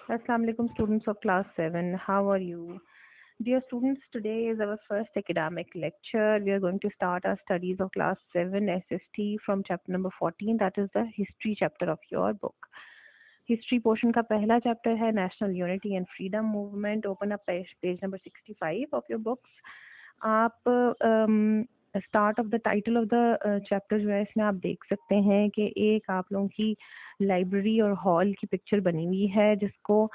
Assalamu alaikum students of class 7. How are you? Dear students, today is our first academic lecture. We are going to start our studies of class 7 SST from chapter number 14, that is the history chapter of your book. History portion का पहला chapter है National Unity and Freedom Movement. Open up page number 65 of your books. आप start of the title of the chapter जो है इसमें आप देख सकते हैं कि एक आप लोगों की लाइब्रेरी और हॉल की पिक्चर बनी हुई है जिसको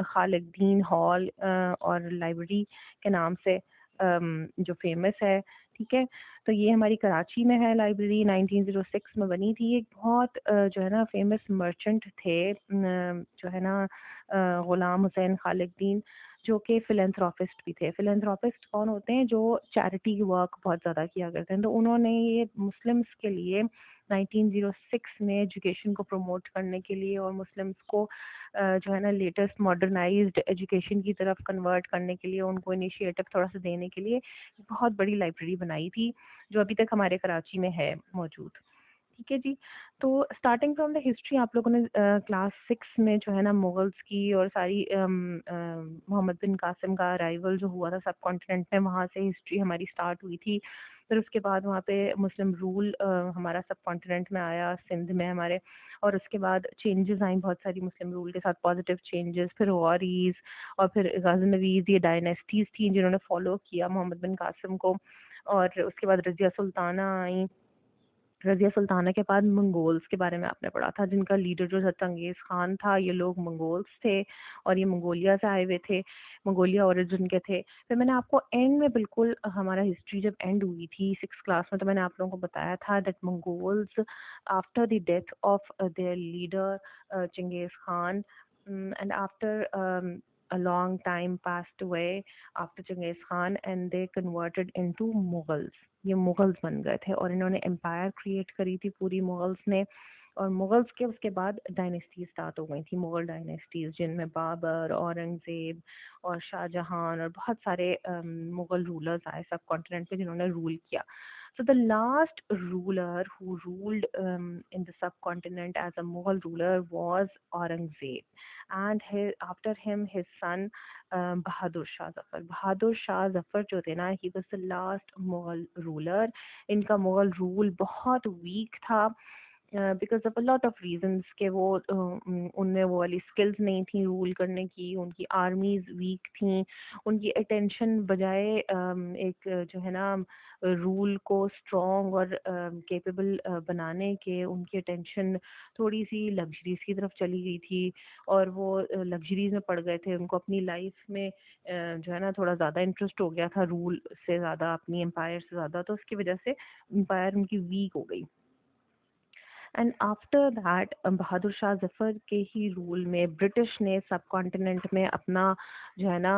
खालिदीन हॉल और लाइब्रेरी के नाम से जो फेमस है। ठीक है, तो ये हमारी कराची में है लाइब्रेरी, 1906 में बनी थी। एक बहुत जो है ना फेमस मर्चेंट थे जो है ना गुलाम हुसैन खालिदीन, जो कि फिलेंथ्रोपिस्ट भी थे। फिलेंथ्रोपिस्ट कौन होते हैं? जो चैरिटी वर्क बहुत ज़्यादा किया करते हैं। तो उन्होंने ये मुस्लिम्स के लिए 1906 में एजुकेशन को प्रमोट करने के लिए और मुस्लिम्स को जो है ना लेटेस्ट मॉडर्नाइज्ड एजुकेशन की तरफ कन्वर्ट करने के लिए, उनको इनिशिएटिव थोड़ा सा देने के लिए बहुत बड़ी लाइब्रेरी बनाई थी जो अभी तक हमारे कराची में है मौजूद। ठीक है जी, तो स्टार्टिंग फ्रॉम द हिस्ट्री आप लोगों ने क्लास 6 में जो है ना मुगल्स की और सारी मोहम्मद बिन कासिम का अराइवल जो हुआ था सब कॉन्टिनेंट में, वहाँ से हिस्ट्री हमारी स्टार्ट हुई थी। फिर उसके बाद वहाँ पे मुस्लिम रूल हमारा सब कॉन्टिनेंट में आया, सिंध में हमारे, और उसके बाद चेंजेस आई बहुत सारी मुस्लिम रूल के साथ, पॉजिटिव चेंजेस। फिर वारीज और फिर गजनवीज, ये डायनेस्टीज थी जिन्होंने फॉलो किया मोहम्मद बिन कासिम को। और उसके बाद रजिया सुल्ताना आई। रज़िया सुल्ताना के बाद मंगोल्स के बारे में आपने पढ़ा था, जिनका लीडर जो था चंगेज़ खान था। ये लोग मंगोल्स थे और ये मंगोलिया से आए हुए थे, मंगोलिया ओरिजिन के थे। फिर मैंने आपको एंड में, बिल्कुल हमारा हिस्ट्री जब एंड हुई थी 6th क्लास में, तो मैंने आप लोगों को बताया था that Mongols after the death of their leader Changez Khan and after a long time passed away after Genghis Khan, and they converted into Mughals. ये मुगल्स बन गए थे और इन्होंने एम्पायर क्रिएट करी थी पूरी मुगल्स ने। और मुगल्स के उसके बाद डायनेस्टी स्टार्ट हो गई थी, मुगल डायनेस्टीज, जिनमें बाबर, औरंगजेब और शाहजहां और बहुत सारे मुगल रूलर्स आए सब कॉन्टिनेंट पे जिन्होंने रूल किया। So the last ruler who ruled in the subcontinent as a Mughal ruler was Aurangzeb, and after him his son Bahadur Shah Zafar. Bahadur Shah Zafar जो थे ना, he was the last Mughal ruler. इनका Mughal rule बहुत week था because of a lot of reasons के वो उनमें वो वाली स्किल्स नहीं थी रूल करने की, उनकी आर्मीज वीक थी, उनकी अटेंशन बजाय एक जो है ना रूल को स्ट्रॉन्ग और केपेबल बनाने के, उनकी अटेंशन थोड़ी सी लग्जरीज की तरफ चली गई थी और वो लग्जरीज में पड़ गए थे। उनको अपनी लाइफ में जो है ना थोड़ा ज़्यादा इंटरेस्ट हो गया था रूल से ज़्यादा, अपनी एम्पायर से ज़्यादा, तो उसकी वजह से एम्पायर उनकी वीक हो गई। And after that Bahadur Shah Zafar के ही रूल में ब्रिटिश ने सब कॉन्टिनेंट में अपना जो है ना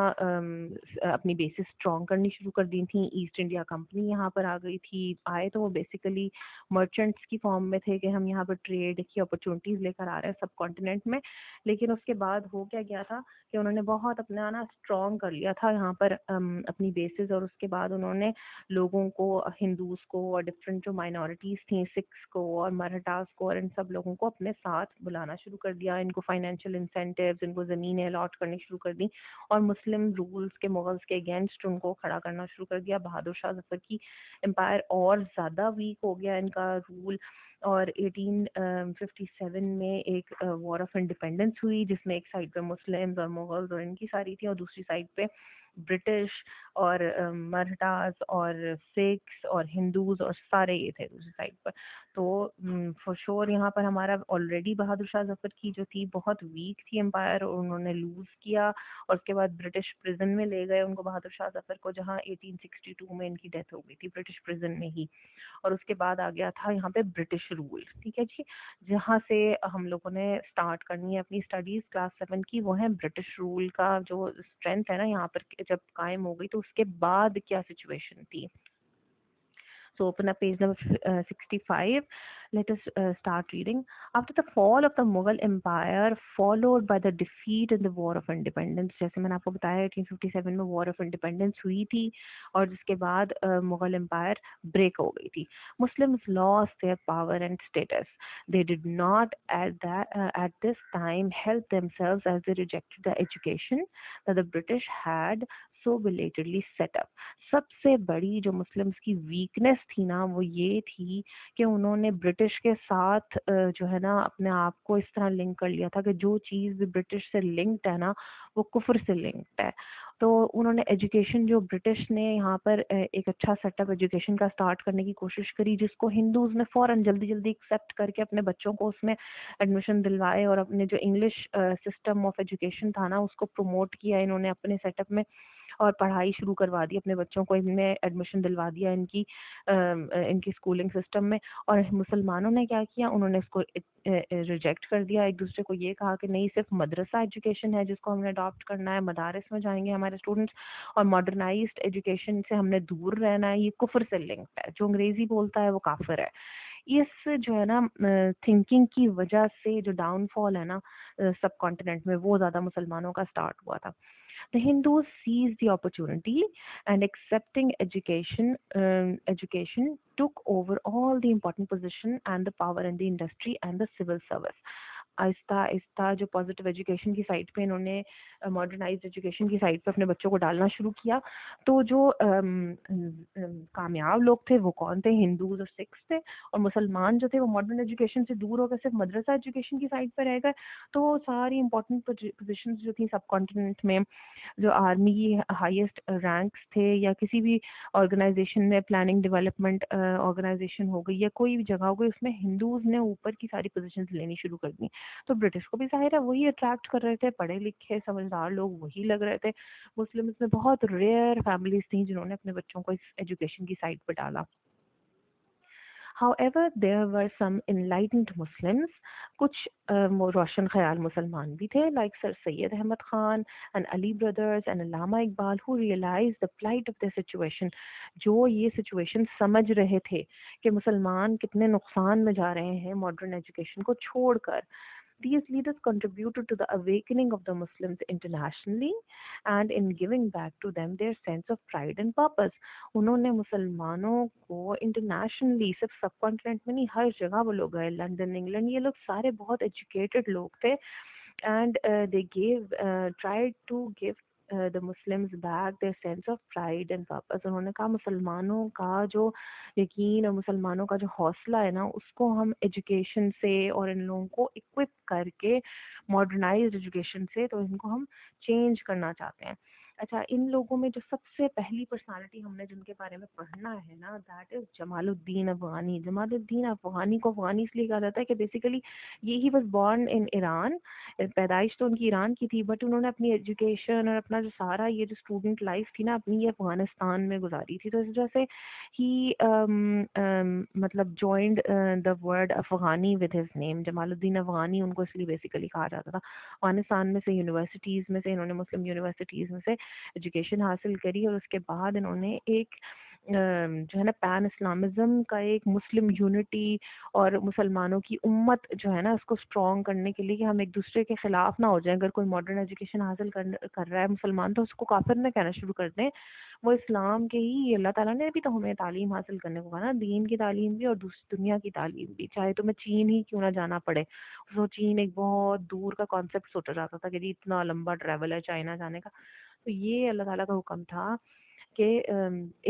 अपनी बेसिस स्ट्रॉन्ग करनी शुरू कर दी थी। ईस्ट इंडिया कंपनी यहाँ पर आ गई थी। आए तो वो बेसिकली मर्चेंट्स की फॉर्म में थे कि हम यहाँ पर ट्रेड की अपॉर्चुनिटीज़ लेकर आ रहे हैं सब कॉन्टिनेंट में। लेकिन उसके बाद हो क्या गया था कि उन्होंने बहुत अपना ना स्ट्रॉन्ग कर लिया था यहाँ पर अपनी बेसिस, और उसके बाद उन्होंने लोगों को, हिंदूज को और डिफरेंट जो माइनॉरिटीज़ थी, सिख्स को और मराठास को, और इन सब लोगों को अपने साथ बुलाना शुरू कर दिया। इनको फाइनेंशियल इंसेंटिव्स, इनको ज़मीनें अलॉट करनी शुरू कर दी और मुस्लिम रूल्स के, मुगल्स के अगेंस्ट उनको खड़ा करना शुरू कर दिया। बहादुर शाह जफर की एम्पायर और ज़्यादा वीक हो गया, इनका रूल। और 1857 में एक वॉर ऑफ इंडिपेंडेंस हुई जिसमें एक साइड पे मुस्लिम्स और मुगल्स और इनकी सारी थी, और दूसरी साइड पे ब्रिटिश और मराठास और सिख्स और हिंदूज और सारे ये थे दूसरी साइड पर। तो फॉर श्योर यहाँ पर हमारा ऑलरेडी बहादुर शाह जफर की जो थी बहुत वीक थी एम्पायर, और उन्होंने लूज किया और उसके बाद ब्रिटिश प्रिजन में ले गए उनको, बहादुर शाह जफर को, जहाँ 1862 में इनकी डेथ हो गई थी ब्रिटिश प्रिजन में ही। और उसके बाद आ गया था यहाँ पे ब्रिटिश रूल। ठीक है जी, जहाँ से हम लोगों ने स्टार्ट करनी है अपनी स्टडीज क्लास 7 की, वो है ब्रिटिश रूल का जो स्ट्रेंथ है ना यहाँ पर जब कायम हो गई, तो उसके बाद क्या सिचुएशन थी। So open up page number 65. Let us start reading. After the fall of the Mughal Empire, followed by the defeat in the War of Independence, जैसे मैंने आपको बताया 1857 में War of Independence हुई थी और जिसके बाद मुगल एम्पायर ब्रेक हो गई थी. Muslims lost their power and status. They did not at this time help themselves as they rejected the education that the British had so belatedly set up. सबसे बड़ी जो मुस्लिम्स की वीकनेस थी ना वो ये थी कि उन्होंने ब्रिटिश के साथ जो है ना अपने आप को इस तरह लिंक कर लिया था कि जो चीज़ भी ब्रिटिश से लिंक्ड है ना वो कुफर से लिंक्ड है. तो उन्होंने एजुकेशन जो ब्रिटिश ने यहाँ पर एक अच्छा सेटअप एजुकेशन का स्टार्ट करने की कोशिश करी जिसको हिंदूज ने फ़ौरन जल्दी जल्दी एक्सेप्ट करके अपने बच्चों को उसमें एडमिशन दिलवाए और अपने जो इंग्लिश सिस्टम ऑफ एजुकेशन था ना उसको प्रमोट किया इन्होंने अपने सेटअप में और पढ़ाई शुरू करवा दी अपने बच्चों को इनमें एडमिशन दिलवा दिया इनकी स्कूलिंग सिस्टम में. और मुसलमानों ने क्या किया उन्होंने इसको रिजेक्ट कर दिया. एक दूसरे को ये कहा कि नहीं सिर्फ मदरसा एजुकेशन है जिसको हमने अडॉप्ट करना है, मदारस में जाएंगे हमारे स्टूडेंट्स और मॉडर्नाइज्ड एजुकेशन से हमने दूर रहना है, ये कुफर से लिंक है, जो अंग्रेजी बोलता है वो काफिर है. इस जो है ना थिंकिंग की वजह से जो डाउनफॉल है ना सब कॉन्टिनेंट में वो ज़्यादा मुसलमानों का स्टार्ट हुआ था. The Hindus seized the opportunity and accepting education took over all the important position and the power in the industry and the civil service. Aahista Aahista जो पॉजिटिव एजुकेशन की साइड पे इन्होंने मॉडर्नाइज्ड एजुकेशन की साइड पे अपने बच्चों को डालना शुरू किया. तो जो कामयाब लोग थे वो कौन थे? हिंदूज और सिख्स थे. और मुसलमान जो थे वो मॉडर्न एजुकेशन से दूर होकर सिर्फ मदरसा एजुकेशन की साइड पे रह गए. तो सारी इंपॉर्टेंट पोजिशंस जो थी सब कॉन्टिनेंट में जो आर्मी की हाईएस्ट रैंक्स थे या किसी भी ऑर्गेनाइजेशन में प्लानिंग डेवलपमेंट ऑर्गेनाइजेशन हो गई या कोई भी जगह हो गई उसमें हिंदूज ने ऊपर की सारी पोजीशंस लेनी शुरू कर दी. तो ब्रिटिश को भी जाहिर है वही अट्रैक्ट कर रहे थे, पढ़े लिखे समझदार लोग वही लग रहे थे. मुस्लिम्स में बहुत रेयर फैमिलीज थी जिन्होंने अपने बच्चों को इस एजुकेशन की साइड पर डाला. However, there were some enlightened Muslims, कुछ रोशन ख्याल मुसलमान भी थे, like Sir Syed Ahmad Khan and Ali brothers and Allama Iqbal, who realized the plight of their situation. जो ये situation समझ रहे थे कि मुसलमान कितने नुकसान में जा रहे हैं मॉडर्न एजुकेशन को छोड़कर. These leaders contributed to the awakening of the Muslims internationally and in giving back to them their sense of pride and purpose. उन्होंने मुसलमानों को इंटरनेशनली सिर्फ सब कॉन्टिनेंट में नहीं हर जगह वो लोग गए, लंदन इंग्लैंड, ये लोग सारे बहुत एजुकेटेड लोग थे and they tried to give the Muslims back their sense of pride and purpose. उन्होंने कहा मुसलमानों का जो यकीन और मुसलमानों का जो हौसला है ना उसको हम एजुकेशन से और इन लोगों को इक्विप करके मॉडर्नाइज्ड एजुकेशन से तो इनको हम चेंज करना चाहते हैं. अच्छा, इन लोगों में जो सबसे पहली पर्सनालिटी हमने जिनके बारे में पढ़ना है ना दैट इज जमालुद्दीन अफगानी. जमालुद्दीन अफगानी को अफगानी इसलिए कहा जाता है कि बेसिकली ये he was born in Iran. पैदाइश तो उनकी ईरान की थी बट उन्होंने अपनी एजुकेशन और अपना जो सारा ये जो स्टूडेंट लाइफ थी ना अपनी ये अफगानिस्तान में गुजारी थी. तो इस वजह से ही मतलब joined the word Afghani with his name. Jamaluddin Afghani उनको इसलिए बेसिकली कहा जाता था. अफगानिस्तान में से यूनिवर्सिटीज़ में से इन्होंने मुस्लिम यूनिवर्सिटीज़ में से एजुकेशन हासिल करी और उसके बाद इन्होंने एक जो है ना पैन इस्लामिज्म का एक मुस्लिम यूनिटी और मुसलमानों की उम्मत जो है ना उसको स्ट्रॉन्ग करने के लिए कि हम एक दूसरे के खिलाफ ना हो जाएं. अगर कोई मॉडर्न एजुकेशन हासिल कर रहा है मुसलमान तो उसको काफिर ना कहना शुरू कर दें. वो इस्लाम के ही अल्लाह ताला ने भी तो हमें तालीम हासिल करने को कहा ना, दीन की तालीम भी और दूसरी दुनिया की तालीम भी, चाहे तुम्हें चीन ही क्यों ना जाना पड़े. तो चीन एक बहुत दूर का कॉन्सेप्ट सोचा जाता था कि जी इतना लंबा ट्रैवल है चाइना जाने का. तो ये अल्लाह ताला का हुक्म था कि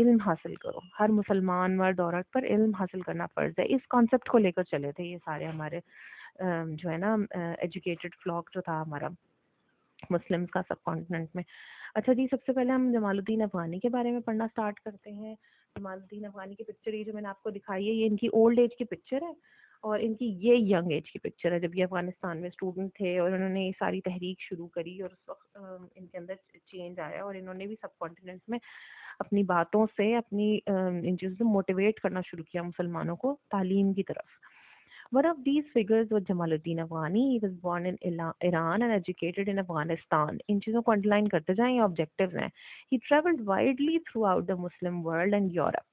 इल्म हासिल करो, हर मुसलमान मर्द औरत पर इल्म हासिल करना फ़र्ज़ है. इस कॉन्सेप्ट को लेकर चले थे ये सारे हमारे जो है ना एजुकेटेड फ्लॉक जो था हमारा मुस्लिम्स का सब कॉन्टिनेंट में. अच्छा जी, सबसे पहले हम जमालुद्दीन अफगानी के बारे में पढ़ना स्टार्ट करते हैं. जमालुद्दीन अफगानी की पिक्चर ये जो मैंने आपको दिखाई है ये इनकी ओल्ड एज की पिक्चर है और इनकी ये यंग एज की पिक्चर है जब ये अफगानिस्तान में स्टूडेंट थे और उन्होंने ये सारी तहरीक शुरू करी और उस वक्त इनके अंदर चेंज आया और इन्होंने भी सब कॉन्टिनेंट में अपनी बातों से अपनी इन चीज़ों से मोटिवेट करना शुरू किया मुसलमानों को तालीम की तरफ. One of these figures was Jamaluddin Afghani. He was born in Iran and educated in Afghanistan. इन चीज़ों को अंडरलाइन करते जाएं, ये ऑब्जेक्टिव्स हैं. He traveled widely throughout the Muslim world and Europe.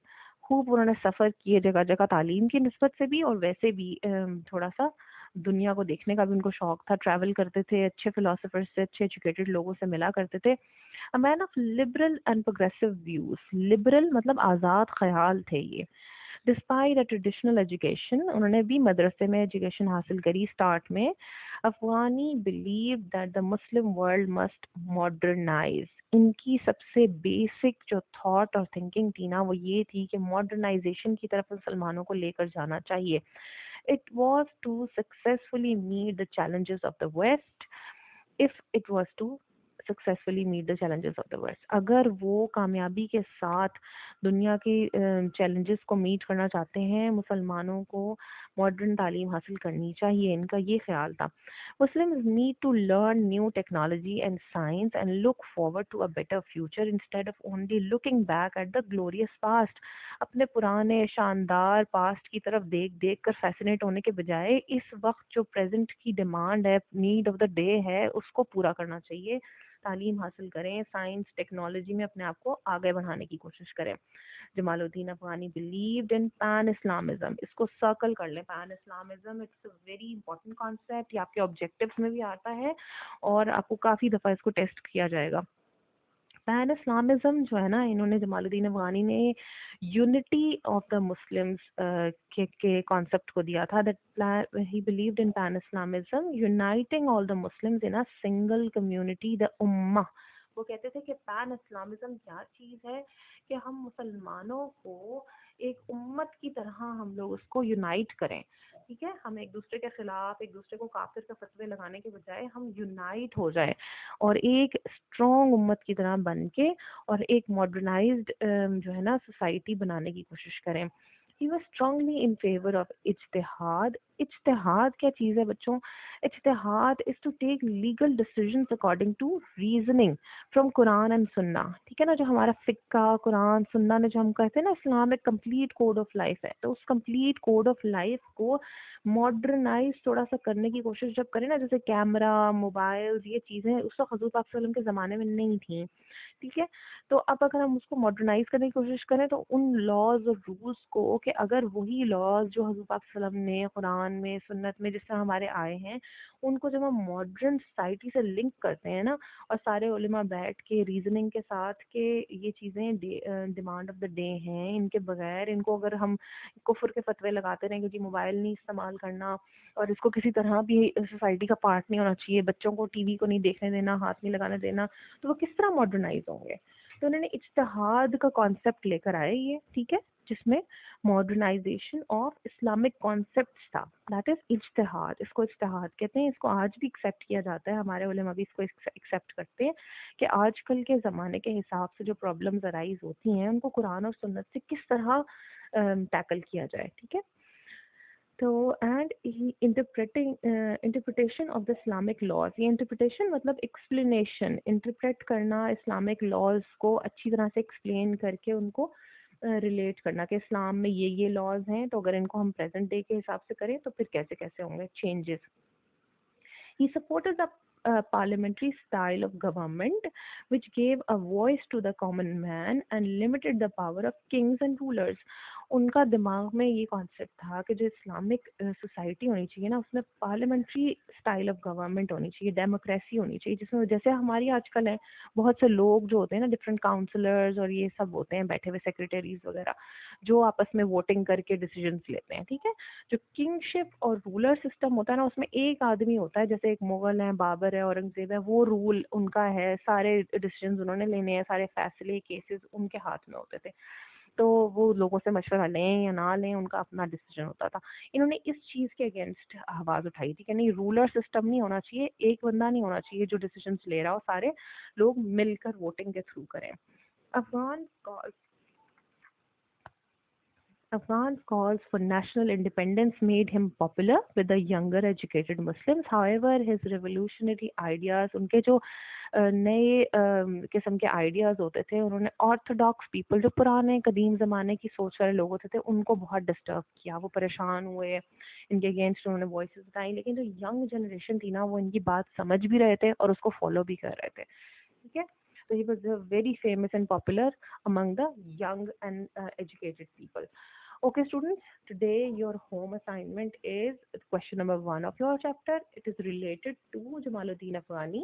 खूब उन्होंने सफ़र किए जगह जगह, तालीम की निस्बत से भी और वैसे भी थोड़ा सा दुनिया को देखने का भी उनको शौक था। ट्रैवल करते थे, अच्छे फिलोसोफर्स से, अच्छे एजुकेटेड लोगों से मिला करते थे। A man of liberal and progressive views, liberal मतलब आज़ाद ख्याल थे ये। डिस्पाइट अ ट्रेडिशनल एजुकेशन, उन्होंने भी मदरसे में एजुकेशन हासिल करी स्टार्ट में। Afghani believe that the Muslim world must modernize, इनकी सबसे बेसिक जो थॉट और थिंकिंग थी ना वो ये थी कि मॉडर्नाइजेशन की तरफ मुसलमानों को लेकर जाना चाहिए। It was to successfully meet the challenges of the west, if it was to successfully meet the challenges of the west, अगर वो कामयाबी के साथ दुनिया के चैलेंजेस को मीट करना चाहते हैं, मुसलमानों को मॉडर्न तालीम हासिल करनी चाहिए, इनका ये ख्याल था। Muslims need to learn new technology and science and look forward to a better future instead of only looking back at the glorious past. अपने पुराने शानदार पास्ट की तरफ देख देख कर फैसिनेट होने के बजाय इस वक्त जो प्रेजेंट की डिमांड है, नीड ऑफ द डे है, उसको पूरा करना चाहिए। तालीम हासिल करें, साइंस टेक्नोलॉजी में अपने आप को आगे बढ़ाने की कोशिश करें। जमालुद्दीन अफगानी बिलीव्ड इन पैन इस्लामिज्म, इसको सर्कल कर लें, pan Islamism it's a very important concept, ये आपके ऑब्जेक्टिव्स में भी आता है और आपको काफ़ी दफ़ा इसको टेस्ट किया जाएगा। पैन इस्लामिज्म जो है ना, इन्होंने जमालुद्दीन अफगानी ने यूनिटी ऑफ द मुस्लिम्स के कॉन्सेप्ट को दिया था। That he believed in pan Islamism uniting all the Muslims in a single community the उम्मा। वो कहते थे कि पैन इस्लामिज्म क्या चीज़ है, कि हम मुसलमानों को एक उम्मत की तरह हम लोग उसको यूनाइट करें। ठीक है, हम एक दूसरे के खिलाफ, एक दूसरे को काफिर का फतवे लगाने के बजाय हम यूनाइट हो जाए और एक स्ट्रॉन्ग उम्मत की तरह बन के और एक मॉडर्नाइज्ड जो है ना सोसाइटी बनाने की कोशिश करें। He was strongly in favour of इज्तिहाद। इज्तिहाद क्या चीज़ है बच्चों? इज्तिहाद is to take legal decisions according to reasoning from Quran and सुन्ना। ठीक है ना, जो हमारा फिक्का कुरान सुन्ना ने जो हम कहते हैं ना इस्लाम एक कंप्लीट कोड ऑफ लाइफ है, तो उस कंप्लीट कोड ऑफ लाइफ को मॉडर्नाइज थोड़ा सा करने की कोशिश जब करें ना, जैसे कैमरा, मोबाइल, ये चीज़ें उस वक्त हजूर पाक सल्लल्लाहु अलैहि वसल्लम के ज़माने में नहीं थी। ठीक है, तो अब अगर हम उसको मॉडर्नाइज करने की कोशिश करें तो उन लॉज और रूल्स को, कि अगर वही लॉज जो हजूर पाक सल्लल्लाहु अलैहि वसल्लम ने कुरान में सुन्नत में जिस तरह हमारे आए हैं, उनको जब हम मॉडर्न सोसाइटी से लिंक करते हैं ना और सारे उलेमा बैठ के रीजनिंग के साथ के ये चीज़ें डिमांड ऑफ द डे हैं, इनके बगैर इनको अगर हम कुफर के फतवे लगाते रहें कि जी मोबाइल नहीं इस्तेमाल करना और इसको किसी तरह भी सोसाइटी का पार्ट नहीं होना चाहिए, बच्चों को टीवी को नहीं देखने देना, हाथ नहीं लगाने देना, तो वो किस तरह मॉडर्नाइज होंगे? तो उन्होंने इज्तिहाद का कॉन्सेप्ट लेकर आए ये, ठीक है, जिसमें मॉडर्नाइजेशन ऑफ इस्लामिक कॉन्सेप्ट्स था, दैट इज इज्तिहाद। इसको इज्तिहाद कहते हैं, इसको आज भी एक्सेप्ट किया जाता है, हमारे उलेमा भी इसको एक्सेप्ट करते हैं कि आजकल के ज़माने के हिसाब से जो प्रॉब्लम्स अराइज होती हैं उनको कुरान और सुन्नत से किस तरह टैकल किया जाए। ठीक है, तो and interpreting interpretation of the Islamic laws, ये इंटरप्रिटेशन मतलब एक्सप्लेनेशन, इंटरप्रेट करना इस्लामिक लॉज को अच्छी तरह से एक्सप्लेन करके उनको रिलेट करना कि इस्लाम में ये लॉज हैं, तो अगर इनको हम प्रेजेंट डे के हिसाब से करें तो फिर कैसे कैसे होंगे changes. He supported the parliamentary style of government, which gave a voice to the common man and limited the power of kings and rulers. उनका दिमाग में ये कॉन्सेप्ट था कि जो इस्लामिक सोसाइटी होनी चाहिए ना, उसमें पार्लियामेंट्री स्टाइल ऑफ गवर्नमेंट होनी चाहिए, डेमोक्रेसी होनी चाहिए, जिसमें जैसे हमारी आजकल है बहुत से लोग जो होते हैं ना, डिफरेंट काउंसलर्स और ये सब होते हैं बैठे हुए सेक्रेटरीज वगैरह, जो आपस में वोटिंग करके डिसीजंस लेते हैं। ठीक है, जो किंगशिप और रूलर सिस्टम होता है ना, उसमें एक आदमी होता है, जैसे एक मुगल है, बाबर है, औरंगजेब है, वो रूल उनका है, सारे डिसीजंस उन्होंने लेने हैं, सारे फैसले केसेस उनके हाथ में होते थे, तो वो लोगों से मशवरा लें या ना लें उनका अपना डिसीजन होता था। इन्होंने इस चीज़ के अगेंस्ट आवाज़ उठाई थी कि नहीं, रूलर सिस्टम नहीं होना चाहिए, एक बंदा नहीं होना चाहिए जो डिसीजंस ले रहा हो, सारे लोग मिलकर वोटिंग के थ्रू करें। Afghan Afghan's cause for national independence made him popular with the younger educated Muslims. However, his revolutionary ideas, उनके जो नए किस्म के आइडियाज़ होते थे, उन्होंने ऑर्थोडॉक्स पीपल, जो पुराने कदीम ज़माने की सोच वाले लोग होते थे, उनको बहुत डिस्टर्ब किया, वो परेशान हुए, इनके अगेंस्ट उन्होंने वॉइसेस उठाई। लेकिन जो यंग जनरेशन थी ना, वो इनकी बात समझ भी रहे थे और उसको फॉलो भी कर रहे थे। ठीक है, So he was very famous and popular among the young and educated people. Okay, students, today your home assignment is question number 1 of your chapter. It is related to Jamaluddin Afghani.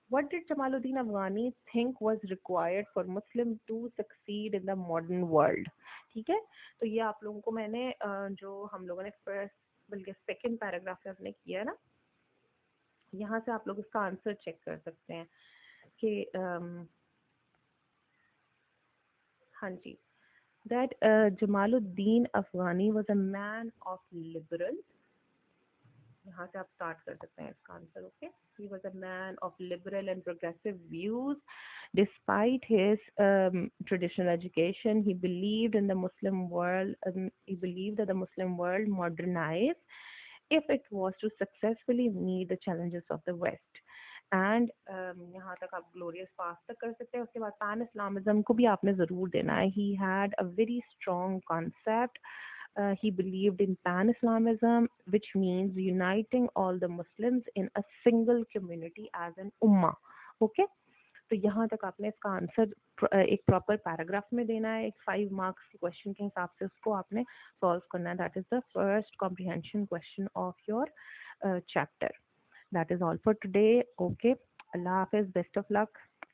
What did Jamaluddin Afghani think was required for Muslim to succeed in the modern world? ठीक है, तो ये आप लोगों को मैंने जो हम लोगों ने फर्स्ट बल्कि सेकंड पैराग्राफ में अपने किया ना, यहाँ से आप लोग इसका आंसर चेक कर सकते हैं कि हाँ जी, that Jamaluddin Afghani was a man of liberal. यहाँ से आप स्टार्ट कर सकते हैं इसका answer. Okay, he was a man of liberal and progressive views. Despite his traditional education, he believed in the Muslim world. He believed that the Muslim world modernized if it was to successfully meet the challenges of the West. And यहाँ तक आप glorious पास तक कर सकते हैं. उसके बाद pan Islamism को भी आपने ज़रूर देना है. He had a very strong concept. He believed in pan-Islamism, which means uniting all the Muslims in a single community as an ummah. Okay? तो यहाँ तक आपने इसका आंसर एक प्रॉपर पैराग्राफ में देना है. एक 5 मार्क्स के क्वेश्चन के हिसाब से उसको आपने सॉल्व करना है. That is the first comprehension question of your chapter. That is all for today. Okay. Allah Hafiz. Best of luck.